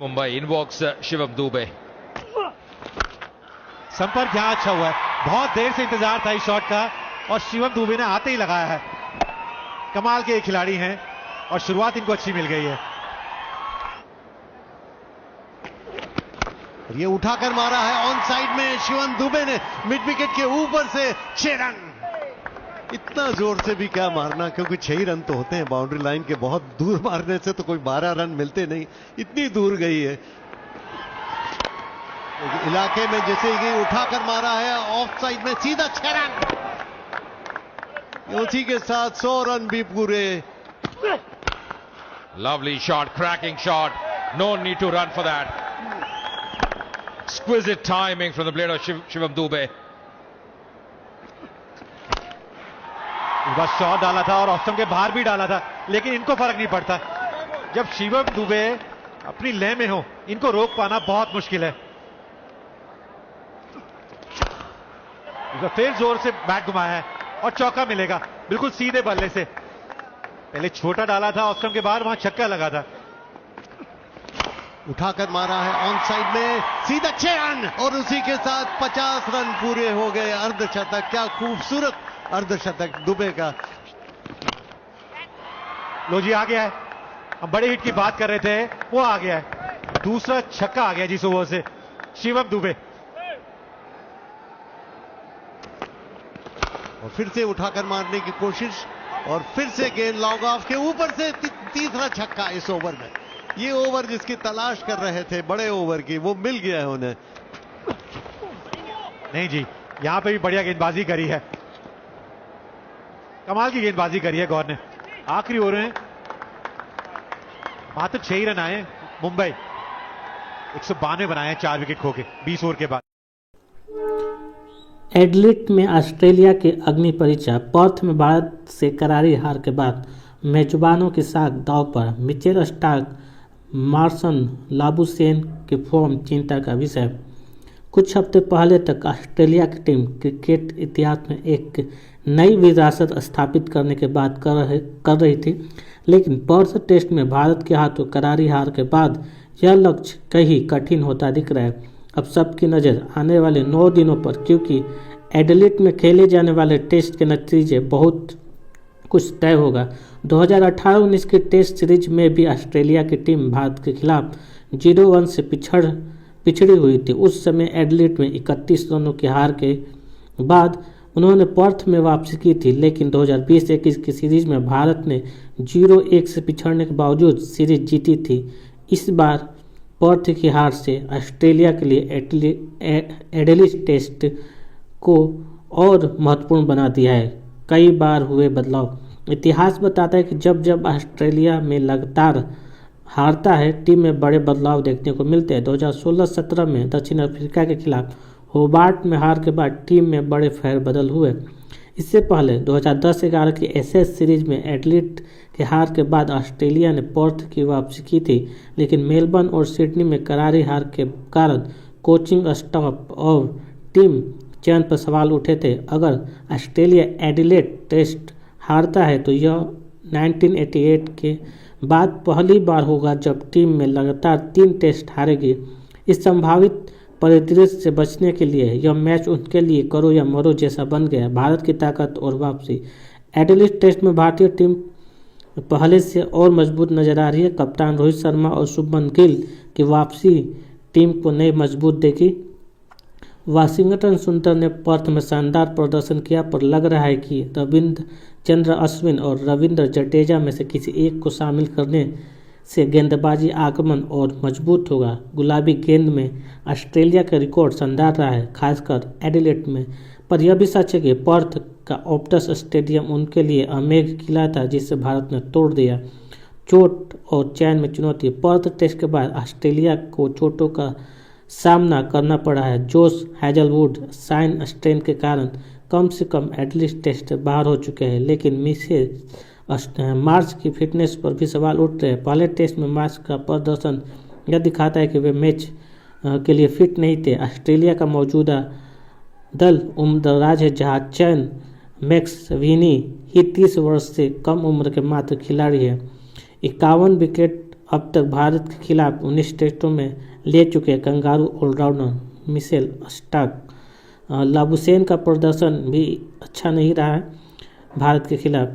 Mumbai invokes Shivam Dube. संपर्क यहाँ अच्छा हुआ है, बहुत देर से इंतजार था इस शॉट का और शिवम दुबे ने आते ही लगाया है। कमाल के खिलाड़ी हैं और शुरुआत इनको अच्छी मिल गई है। ये उठाकर मारा है ऑन साइड में शिवम दुबे ने मिड विकेट के ऊपर से 6 रन। इतना जोर से भी क्या मारना, क्योंकि 6 रन तो होते हैं बाउंड्री लाइन के, बहुत दूर मारने से तो कोई 12 रन मिलते नहीं, इतनी दूर गई है। इलाके में जैसे ही उठाकर मारा है ऑफ साइड में सीधा 6 रन, उसी के साथ 100 रन भी पूरे। Lovely shot, cracking shot. No need to run for that. Exquisite timing from the blade of Shivam Dube. इस बार शॉट डाला था और ऑफ स्टंप के बाहर भी डाला था, लेकिन इनको फर्क नहीं पड़ता। जब शिवम दुबे अपनी लय में हो, इनको रोक पाना बहुत मुश्किल है। फिर जोर से बैट घुमाया है और चौका मिलेगा बिल्कुल सीधे बल्ले से। पहले छोटा डाला था ऑफ स्टंप के बाहर, वहां छक्का लगा था। उठाकर मारा है ऑन साइड में सीधा 6 रन और उसी के साथ 50 रन पूरे हो गए। अर्धशतक, क्या खूबसूरत अर्धशतक दुबे का। लो जी आ गया है, हम बड़े हिट की बात कर रहे थे, वो आ गया है। दूसरा छक्का आ गया जिस ओवर से शिवम दुबे। और फिर से उठाकर मारने की कोशिश और फिर से गेंद लॉन्ग ऑफ के ऊपर से तीसरा छक्का इस ओवर में। ये ओवर जिसकी तलाश कर रहे थे बड़े ओवर की, वो मिल गया है उन्हें। नहीं जी, यहां पे भी बढ़िया गेंदबाजी करी है, कमाल की गेंदबाजी करी है गौर ने। आखिरी ओवर में मात्र 6 ही रन आए। मुंबई 192 बनाए हैं 4 विकेट खो के 20 ओवर के बाद। एडिलेड में ऑस्ट्रेलिया की अग्नि परीक्षा। पर्थ में भारत से करारी हार के बाद मेजबानों के साथ दांव पर मिचेल स्टार्क, मार्शन लाबुशेन के फॉर्म चिंता का विषय। कुछ हफ्ते पहले तक ऑस्ट्रेलिया की टीम क्रिकेट इतिहास में एक नई विरासत स्थापित करने की बात कर रही थी, लेकिन पर्थ टेस्ट में भारत के हाथों करारी हार के बाद यह लक्ष्य कहीं कठिन होता दिख रहा है। अब सबकी नज़र आने वाले 9 दिनों पर, क्योंकि एडिलेड में खेले जाने वाले टेस्ट के नतीजे बहुत कुछ तय होगा। 2018-19 की टेस्ट सीरीज में भी ऑस्ट्रेलिया की टीम भारत के खिलाफ 0-1 से पिछड़ी हुई थी। उस समय एडिलेड में 31 रनों की हार के बाद उन्होंने पर्थ में वापसी की थी, लेकिन 2020-21 की सीरीज में भारत ने 0-1 से पिछड़ने के बावजूद सीरीज जीती थी। इस बार पर्थ की हार से ऑस्ट्रेलिया के लिए एडिलेड टेस्ट को और महत्वपूर्ण बना दिया है। कई बार हुए बदलाव। इतिहास बताता है कि जब जब ऑस्ट्रेलिया में लगातार हारता है, टीम में बड़े बदलाव देखने को मिलते हैं। 2016-17 में दक्षिण अफ्रीका के खिलाफ होबार्ट में हार के बाद टीम में बड़े फेरबदल हुए। इससे पहले 2010-11 की एशेज सीरीज में एडिलेड के हार के बाद ऑस्ट्रेलिया ने पर्थ की वापसी की थी, लेकिन मेलबर्न और सिडनी में करारी हार के कारण कोचिंग स्टाफ और टीम चयन पर सवाल उठे थे। अगर ऑस्ट्रेलिया एडिलेड टेस्ट हारता है तो यह 1988 के बाद पहली बार होगा जब टीम में लगातार 3 टेस्ट हारेगी। इस संभावित परिदृश्य से बचने के लिए यह मैच उनके लिए करो या मरो जैसा बन गया। भारत की ताकत और वापसी। एडिलेड टेस्ट में भारतीय टीम पहले से और मजबूत नजर आ रही है। कप्तान रोहित शर्मा और शुभमन गिल की वापसी टीम को नई मजबूत देगी। वाशिंगटन सुंदर ने पर्थ में शानदार प्रदर्शन किया, पर लग रहा है कि रविंद्र अश्विन और रविंद्र जडेजा में से किसी एक को शामिल करने से गेंदबाजी आक्रमण और मजबूत होगा। गुलाबी गेंद में ऑस्ट्रेलिया का रिकॉर्ड शानदार रहा है, खासकर एडिलेड में, पर यह भी सच है कि पर्थ का ऑप्टस स्टेडियम उनके लिए अमेघ किला था, जिसे भारत ने तोड़ दिया। चोट और चयन में चुनौती। पर्थ टेस्ट के बाद ऑस्ट्रेलिया को चोटों का सामना करना पड़ा है। जोश हैजलवुड साइन स्ट्रेन के कारण कम से कम एडिलेड टेस्ट बाहर हो चुके हैं, लेकिन मिशेल मार्च की फिटनेस पर भी सवाल उठ रहे हैं। पहले टेस्ट में मार्च का प्रदर्शन यह दिखाता है कि वे मैच के लिए फिट नहीं थे। ऑस्ट्रेलिया का मौजूदा दल उम्रदराज है, जहां चयन मैक्सविनी ही 30 वर्ष से कम उम्र के मात्र खिलाड़ी है। 51 विकेट अब तक भारत के खिलाफ 19 टेस्टों में ले चुके kangaroo allrounder Mitchell Starc. Labuschagne का प्रदर्शन भी अच्छा नहीं रहा है भारत के खिलाफ।